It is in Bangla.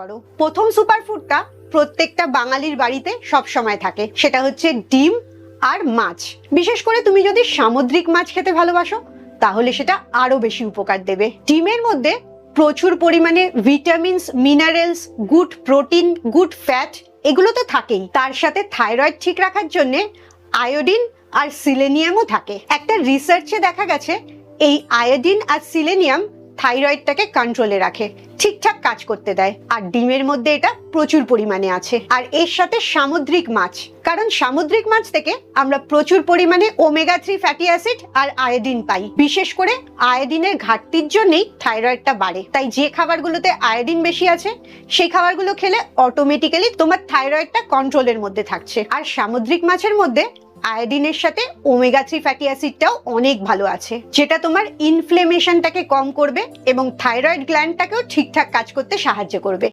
করো। প্রথম সুপারফুডটা প্রত্যেকটা বাঙালির বাড়িতে সব সময় থাকে, সেটা হচ্ছে ডিম আর মাছ। বিশেষ করে তুমি যদি সামুদ্রিক মাছ খেতে ভালোবাসো তাহলে সেটা আরো বেশি উপকার দেবে। ডিমের মধ্যে প্রচুর পরিমাণে vitamins, minerals, good protein, good fat এগুলো তো থাকেই। তার সাথে থাইরয়েড ঠিক রাখার জন্য আয়োডিন আর সিলেনিয়ামও থাকে। একটা রিসার্চে দেখা গেছে এই আয়োডিন আর সিলেনিয়াম থাইরয়েডটাকে কন্ট্রোলে রাখে, ঠিকঠাক কাজ করতে দেয়। আর ডিমের মধ্যে এটা প্রচুর পরিমাণে আছে। আর এর সাথে সামুদ্রিক মাছ, কারণ সামুদ্রিক মাছ থেকে আমরা প্রচুর পরিমাণে ওমেগা 3 ফ্যাটি অ্যাসিড আর আয়োডিন পাই। বিশেষ করে আয়োডিনের ঘাটতির জন্যই থাইরয়েডটা বাড়ে। তাই যে খাবারগুলোতে আয়োডিন বেশি আছে সেই খাবারগুলো খেলে অটোমেটিক্যালি তোমার থাইরয়েডটা কন্ট্রোলের মধ্যে থাকছে। আর সামুদ্রিক মাছের মধ্যে আয়োডিনের সাথে ওমেগা 3 ফ্যাটি অ্যাসিডটাও অনেক ভালো আছে, যেটা তোমার ইনফ্লেমেশনটাকে কম করবে এবং থাইরয়েড গ্ল্যান্ডটাকেও ঠিকঠাক কাজ করতে সাহায্য করবে।